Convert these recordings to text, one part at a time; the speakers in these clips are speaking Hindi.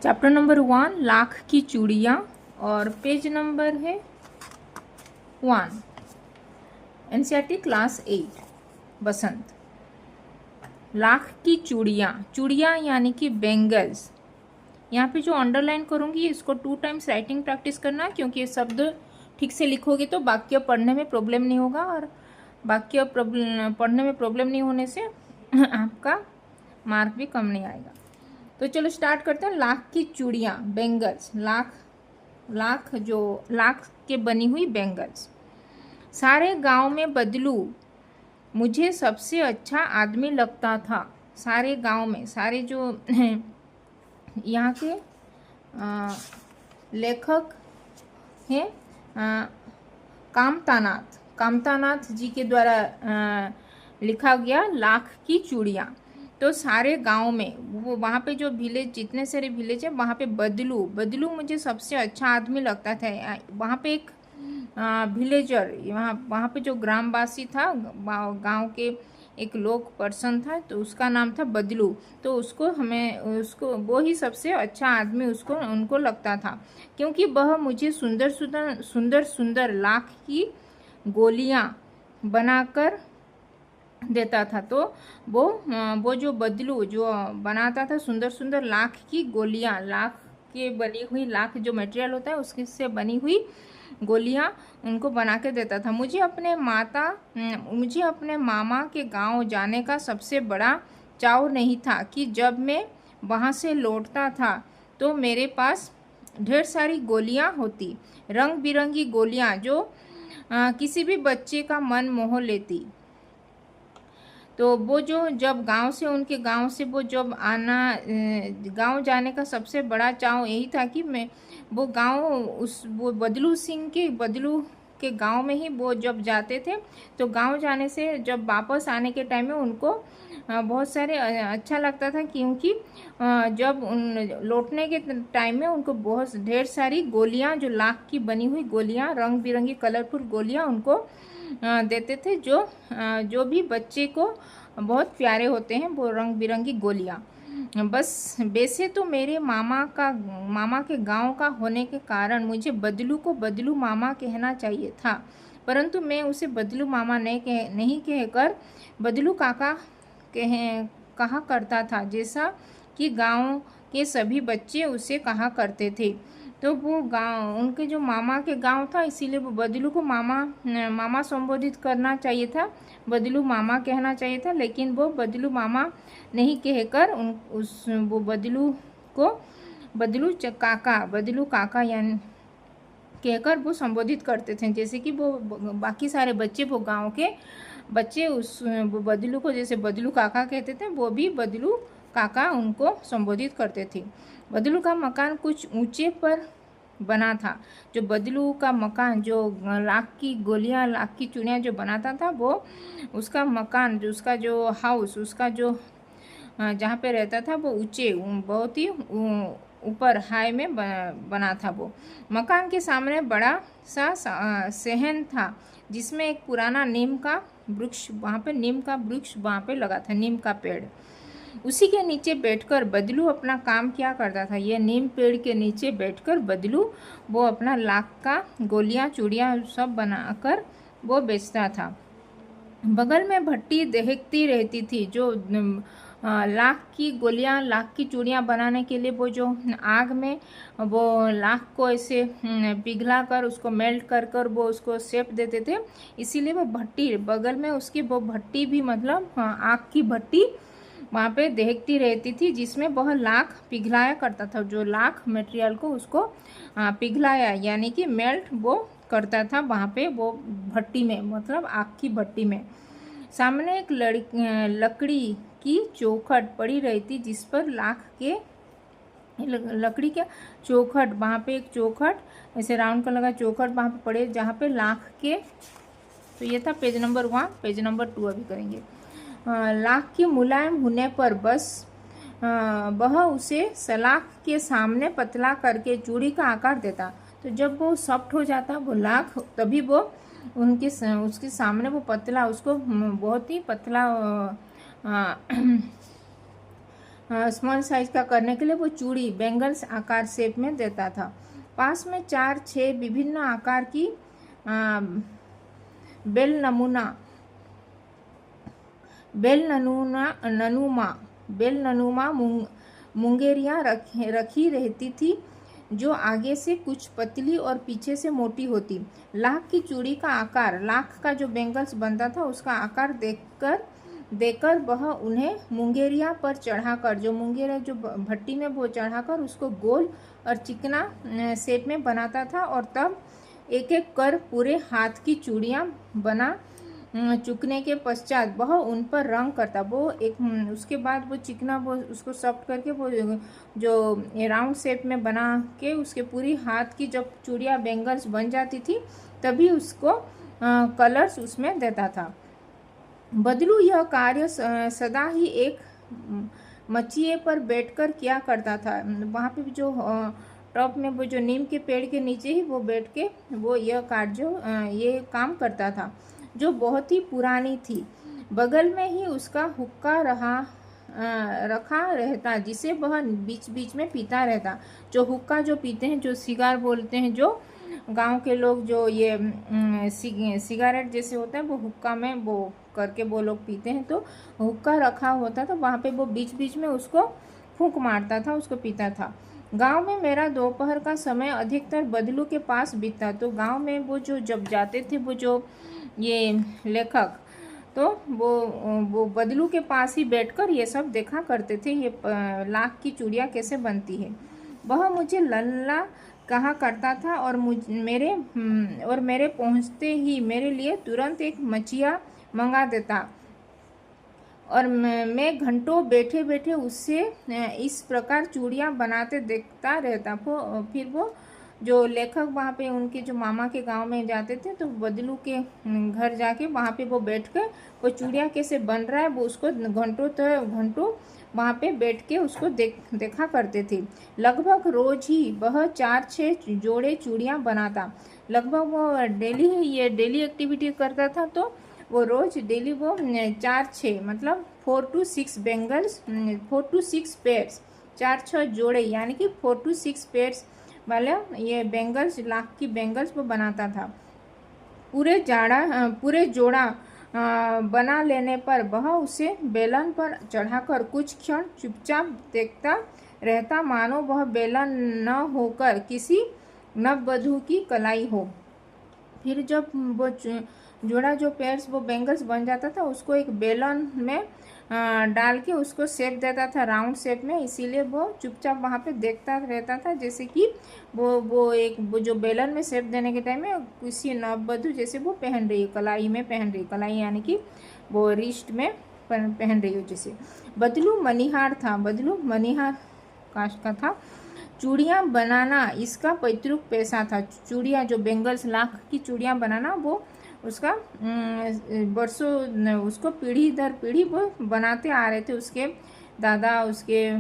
चैप्टर नंबर 1 लाख की चूड़ियाँ और पेज नंबर है 1 एनसीईआरटी क्लास 8 बसंत। लाख की चूड़ियाँ, चूड़ियाँ यानी कि बेंगल्स। यहाँ पे जो अंडरलाइन करूँगी इसको 2 टाइम्स राइटिंग प्रैक्टिस करना, क्योंकि ये शब्द ठीक से लिखोगे तो वाक्य पढ़ने में प्रॉब्लम नहीं होगा, और वाक्य पढ़ने में प्रॉब्लम नहीं होने से आपका मार्क भी कम नहीं आएगा। तो चलो स्टार्ट करते हैं। लाख की चूड़ियाँ, बेंगल्स, लाख के बनी हुई बेंगल्स। सारे गांव में बदलू मुझे सबसे अच्छा आदमी लगता था। सारे गांव में, सारे जो यहाँ के लेखक हैं कामतानाथ जी के द्वारा लिखा गया लाख की चूड़ियाँ। तो सारे गांव में, वो वहाँ पे जो विलेज, जितने सारे विलेज है वहाँ पे बदलू मुझे सबसे अच्छा आदमी लगता था। वहाँ पे एक विलेजर, वहाँ पे जो ग्रामवासी था, गांव के एक लोग पर्सन था, तो उसका नाम था बदलू। तो उसको वो ही सबसे अच्छा आदमी उनको लगता था, क्योंकि वह मुझे सुंदर सुंदर लाख की गोलियां बनाकर देता था। तो वो जो बदलू जो बनाता था सुंदर सुंदर लाख की गोलियां, लाख के बनी हुई, लाख जो मटेरियल होता है उसके से बनी हुई गोलियां उनको बना के देता था। मुझे अपने मामा के गांव जाने का सबसे बड़ा चाव नहीं था कि जब मैं वहां से लौटता था तो मेरे पास ढेर सारी गोलियां होती, रंग बिरंगी गोलियां जो किसी भी बच्चे का मन मोह लेती। तो वो जो जब उनके गांव से वो जब आना, गांव जाने का सबसे बड़ा चाव यही था कि मैं वो बदलू के गांव में ही वो जब जाते थे, तो गांव जाने से जब वापस आने के टाइम में उनको बहुत सारे अच्छा लगता था, क्योंकि जब लौटने के टाइम में उनको बहुत ढेर सारी गोलियां, जो लाख की बनी हुई गोलियां, रंग बिरंगी कलरफुल गोलियां उनको देते थे, जो भी बच्चे को बहुत प्यारे होते हैं वो रंग बिरंगी गोलियां। बस वैसे तो मेरे मामा के गांव का होने के कारण मुझे बदलू को बदलू मामा कहना चाहिए था, परंतु मैं उसे बदलू मामा नहीं कहकर बदलू काका कहा करता था, जैसा कि गांव के सभी बच्चे उसे कहा करते थे। तो वो गांव, उनके जो मामा के गांव था, इसीलिए वो बदलू को मामा संबोधित करना चाहिए था, बदलू मामा कहना चाहिए था, लेकिन वो बदलू मामा नहीं कहकर वो बदलू को बदलू काका यानी कहकर वो संबोधित करते थे। जैसे कि वो बाकी सारे बच्चे, वो गांव के बच्चे वो बदलू को जैसे बदलू काका कहते थे, वो भी बदलू काका उनको संबोधित करते थे। बदलू का मकान कुछ ऊंचे पर बना था। जो बदलू का मकान, जो लाख की गोलियां, लाख की चूड़ियाँ जो बनाता था, वो उसका मकान, उसका जो हाउस, उसका जो जहाँ पे रहता था वो ऊंचे, बहुत ही ऊपर हाई में बना था। वो मकान के सामने बड़ा सा सहन था, जिसमें एक पुराना नीम का वृक्ष, वहाँ पे लगा था, नीम का पेड़। उसी के नीचे बैठकर बदलू अपना काम क्या करता था। यह नीम पेड़ के नीचे बैठकर बदलू वो अपना लाख का गोलियां, चूड़ियां सब बनाकर वो बेचता था। बगल में भट्टी दहकती रहती थी, जो लाख की गोलियां, लाख की चूड़ियां बनाने के लिए वो जो आग में वो लाख को ऐसे पिघला कर, उसको मेल्ट कर वो उसको शेप देते थे, इसीलिए वो भट्टी, बगल में उसकी वो भट्टी भी, मतलब आग की भट्टी वहाँ पे दहकती रहती थी, जिसमें वह लाख पिघलाया करता था। जो लाख मटेरियल को उसको पिघलाया यानी कि मेल्ट वो करता था वहाँ पे, वो भट्टी में, मतलब आग की भट्टी में। सामने एक लकड़ी की चौखट पड़ी रहती, जिस पर लाख के लकड़ी का चौखट, वहाँ पे एक चौखट ऐसे राउंड का लगा चौखट वहाँ पे पड़े, जहाँ पे लाख के। तो ये था पेज नंबर 1। पेज नंबर 2 अभी करेंगे। लाख के मुलायम होने पर बस वह उसे सलाख के सामने पतला करके चूड़ी का आकार देता। तो जब वो सॉफ्ट हो जाता वो लाख, तभी वो उसके सामने वो पतला, उसको बहुत ही पतला स्मॉल साइज का करने के लिए वो चूड़ी बैंगल्स आकार शेप में देता था। पास में 4-6 विभिन्न आकार की बेल ननुमा मुंगेरियाँ रखी रहती थी, जो आगे से कुछ पतली और पीछे से मोटी होती। लाख की चूड़ी का आकार, लाख का जो बैंगल्स बनता था उसका आकार देकर वह उन्हें मुंगेरिया पर चढ़ाकर, जो मुंगेरिया जो भट्टी में वो चढ़ाकर उसको गोल और चिकना शेप में बनाता था, और तब एक एक कर पूरे हाथ की चूड़ियाँ बना चुकने के पश्चात वह उन पर रंग करता। वो उसके बाद वो चिकना वो उसको सॉफ्ट करके वो जो राउंड शेप में बना के उसके पूरी हाथ की जब चूड़ियाँ बैंगल्स बन जाती थी तभी उसको कलर्स उसमें देता था। बदलू यह कार्य सदा ही एक मचिए पर बैठकर किया करता था। वहाँ पे भी जो टॉप में वो जो नीम के पेड़ के नीचे ही वो बैठ के वो ये काम करता था, जो बहुत ही पुरानी थी। बगल में ही उसका हुक्का रखा रहता, जिसे वह बीच बीच में पीता रहता। जो हुक्का जो पीते हैं, जो सिगार बोलते हैं, जो गांव के लोग जो ये सिगारेट जैसे होता है वो हुक्का में वो करके वो लोग पीते हैं, तो हुक्का रखा होता था वहाँ पे, वो बीच बीच में उसको फूंक मारता था, उसको पीता था। गांव में मेरा दोपहर का समय अधिकतर बदलू के पास बीतता। तो गांव में वो जो जब जाते थे वो जो ये लेखक, तो वो बदलू के पास ही बैठकर ये सब देखा करते थे, ये लाख की चूड़ियाँ कैसे बनती है। वह मुझे लल्ला कहा करता था और मेरे पहुंचते ही मेरे लिए तुरंत एक मचिया मंगा देता, और मैं घंटों बैठे बैठे उससे इस प्रकार चूड़ियाँ बनाते देखता रहता। फिर वो जो लेखक वहाँ पे उनके जो मामा के गांव में जाते थे, तो बदलू के घर जाके वहाँ पे वो बैठ कर वो चूड़ियाँ कैसे बन रहा है वो उसको घंटों वहाँ पे बैठ के उसको देखा करते थे। लगभग रोज ही वह 4-6 जोड़े चूड़ियाँ बनाता। लगभग वो डेली एक्टिविटी करता था, तो वो रोज डेली वो 4-6 मतलब 4 to 6 बैंगल्स, 4 to 6 पेयर्स, 4-6 जोड़े यानी कि 4 to 6 पेयर्स वाला ये बैंगल्स, लाख की बैंगल्स वो बनाता था। पूरे जोड़ा बना लेने पर वह उसे बेलन पर चढ़ाकर कुछ क्षण चुपचाप देखता रहता, मानो वह बेलन न होकर किसी नववधू की कलाई हो। फिर जब वो जोड़ा जो पेयर्स वो बैंगल्स बन जाता था उसको एक बेलन में डाल के उसको शेप देता था राउंड शेप में, इसीलिए वो चुपचाप वहाँ पे देखता रहता था, जैसे कि वो जो बेलन में शेप देने के टाइम में किसी नववधू जैसे वो पहन रही है, कलाई में पहन रही, कलाई यानी कि वो रिस्ट में पहन रही हो जैसे। बदलू मनिहार कास्ट का था। चूड़ियाँ बनाना इसका पैतृक पेशा था। चूड़ियाँ जो बैंगल्स, लाख की चूड़ियाँ बनाना वो उसका बरसों उसको पीढ़ी दर पीढ़ी वो बनाते आ रहे थे। उसके दादा, उसके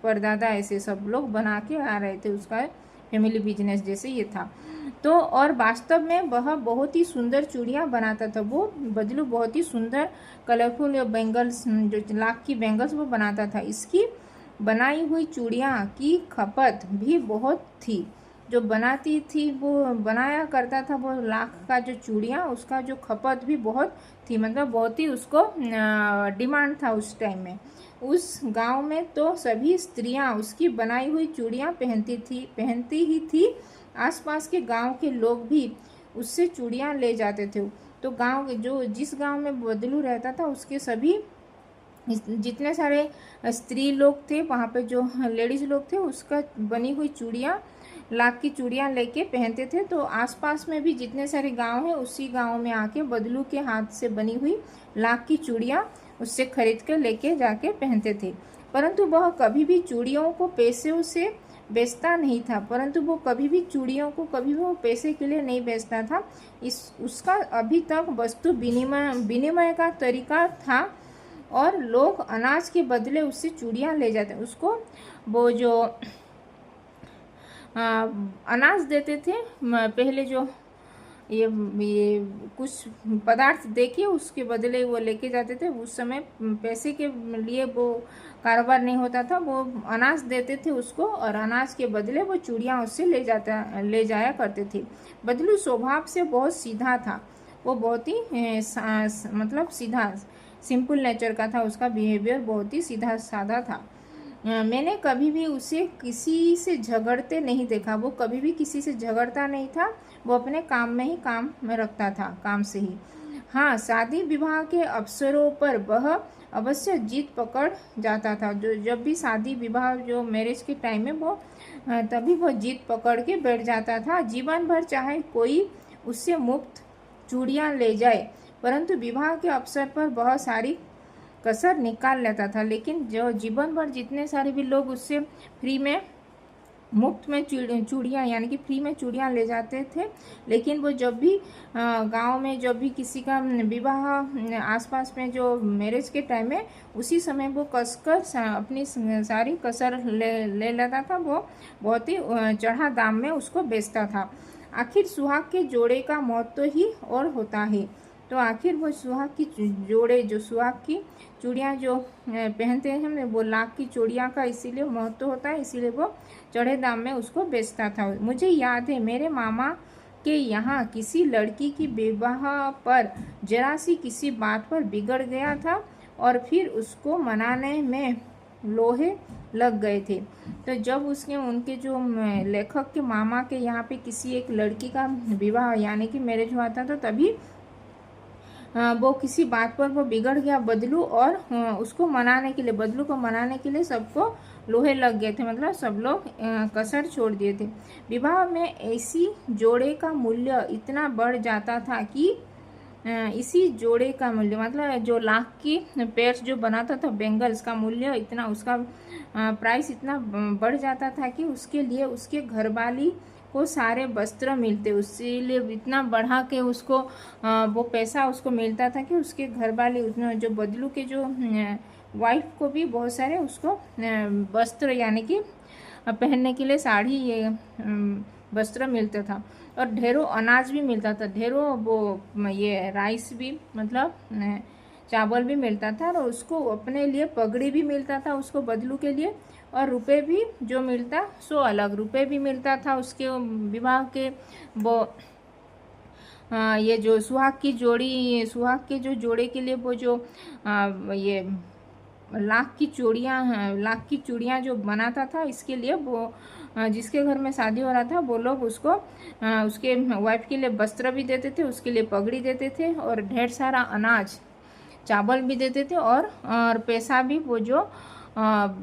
परदादा, ऐसे सब लोग बना के आ रहे थे, उसका फैमिली बिजनेस जैसे ये था। तो और वास्तव में वह बहुत ही सुंदर चूड़ियाँ बनाता था। वो बदलू बहुत ही सुंदर कलरफुल बैंगल्स, जो लाख की बैंगल्स वो बनाता था। इसकी बनाई हुई चूड़ियाँ की खपत भी बहुत थी। जो बनाती थी वो बनाया करता था वो लाख का जो चूड़ियाँ, उसका जो खपत भी बहुत थी, मतलब बहुत ही उसको डिमांड था उस टाइम में। उस गांव में तो सभी स्त्रियां उसकी बनाई हुई चूड़ियाँ पहनती ही थी। आसपास के गांव के लोग भी उससे चूड़ियाँ ले जाते थे। तो जिस गांव में बदलू रहता था उसके सभी जितने सारे स्त्री लोग थे वहाँ पे, जो लेडीज लोग थे, उसका बनी हुई चूड़ियाँ, लाख की चूड़ियाँ लेके पहनते थे। तो आसपास में भी जितने सारे गांव हैं उसी गांव में आके बदलू के हाथ से बनी हुई लाख की चूड़ियाँ उससे खरीद कर लेके जाके पहनते थे। परंतु वह कभी भी चूड़ियों को पैसे से बेचता नहीं था। कभी वो पैसे के लिए नहीं बेचता था। उसका अभी तक वस्तु विनिमय का तरीका था, और लोग अनाज के बदले उससे चूड़ियाँ ले जाते। उसको वो जो अनाज देते थे, पहले जो ये कुछ पदार्थ देके उसके बदले वो लेके जाते थे। उस समय पैसे के लिए वो कारोबार नहीं होता था, वो अनाज देते थे उसको और अनाज के बदले वो चूड़ियाँ उससे ले जाया करते थे। बदलू स्वभाव से बहुत सीधा था, वो बहुत ही मतलब सीधा सिंपल नेचर का था, उसका बिहेवियर बहुत ही सीधा साधा था। मैंने कभी भी उसे किसी से झगड़ते नहीं देखा, वो कभी भी किसी से झगड़ता नहीं था, वो अपने काम में ही काम में रखता था, काम से ही। हाँ, शादी विवाह के अवसरों पर वह अवश्य जीत पकड़ जाता था। जो जब भी शादी विवाह जो मैरिज के टाइम में वो तभी वो जीत पकड़ के बैठ जाता था। जीवन भर चाहे कोई उससे मुफ्त चूड़ियाँ ले जाए, परंतु विवाह के अवसर पर बहुत सारी कसर निकाल लेता था। लेकिन जो जीवन भर जितने सारे भी लोग उससे फ्री में मुफ्त में चूड़ियाँ यानी कि फ्री में चूड़ियाँ ले जाते थे, लेकिन वो जब भी गांव में जब भी किसी का विवाह आसपास में जो मैरिज के टाइम में उसी समय वो कसकर अपनी सारी कसर ले लेता था। वो बहुत ही चढ़ा दाम में उसको बेचता था। आखिर सुहाग के जोड़े का महत्व ही और होता है। तो आखिर वो सुहाग की जोड़े जो सुहाग की चूड़ियाँ जो पहनते हैं हम वो लाख की चूड़ियाँ का इसीलिए महत्व होता है, इसीलिए वो चढ़े दाम में उसको बेचता था। मुझे याद है मेरे मामा के यहाँ किसी लड़की की विवाह पर जरा सी किसी बात पर बिगड़ गया था और फिर उसको मनाने में लोहे लग गए थे। तो जब उसने उनके जो लेखक के मामा के यहाँ पे किसी एक लड़की का विवाह यानी कि मैरिज हुआ था, तो तभी वो किसी बात पर वो बिगड़ गया बदलू, और उसको मनाने के लिए बदलू को मनाने के लिए सबको लोहे लग गए थे, मतलब सब लोग कसर छोड़ दिए थे। विवाह में ऐसी जोड़े का मूल्य इतना बढ़ जाता था कि इसी जोड़े का मूल्य मतलब जो लाख की पेयर्स जो बनाता था बेंगल्स का मूल्य इतना उसका प्राइस इतना बढ़ जाता था कि उसके लिए उसके घरवाली को सारे वस्त्र मिलते, उसके लिए इतना बढ़ा के उसको वो पैसा उसको मिलता था कि उसके घरवाली उतना जो बदलू के जो वाइफ को भी बहुत सारे उसको वस्त्र यानी कि पहनने के लिए साड़ी ये वस्त्र मिलता था और ढेरों अनाज भी मिलता था, ढेरों वो ये राइस भी मतलब चावल भी मिलता था और उसको अपने लिए पगड़ी भी मिलता था उसको बदलू के लिए, और रुपए भी जो मिलता सो अलग रुपए भी मिलता था उसके विवाह के वो ये जो सुहाग की जोड़ी सुहाग के जो जोड़े के लिए वो जो ये लाख की चूड़ियाँ जो बनाता था, इसके लिए वो जिसके घर में शादी हो रहा था वो लोग उसको उसके वाइफ के लिए वस्त्र भी देते थे, उसके लिए पगड़ी देते थे और ढेर सारा अनाज चावल भी देते थे और पैसा भी वो जो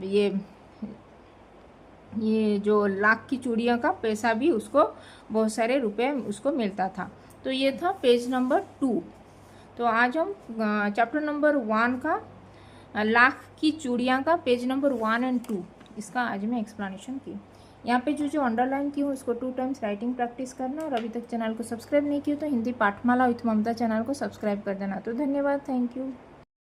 ये जो लाख की चूड़ियों का पैसा भी उसको बहुत सारे रुपए उसको मिलता था। तो ये था पेज नंबर 2। तो आज हम चैप्टर नंबर 1 का लाख की चूड़ियाँ का पेज नंबर 1 और 2 इसका आज मैं एक्सप्लेनेशन की। यहाँ पे जो अंडरलाइन की हूँ उसको 2 टाइम्स राइटिंग प्रैक्टिस करना, और अभी तक चैनल को सब्सक्राइब नहीं किया तो हिंदी पाठमाला विथ ममता चैनल को सब्सक्राइब कर देना। तो धन्यवाद, थैंक यू।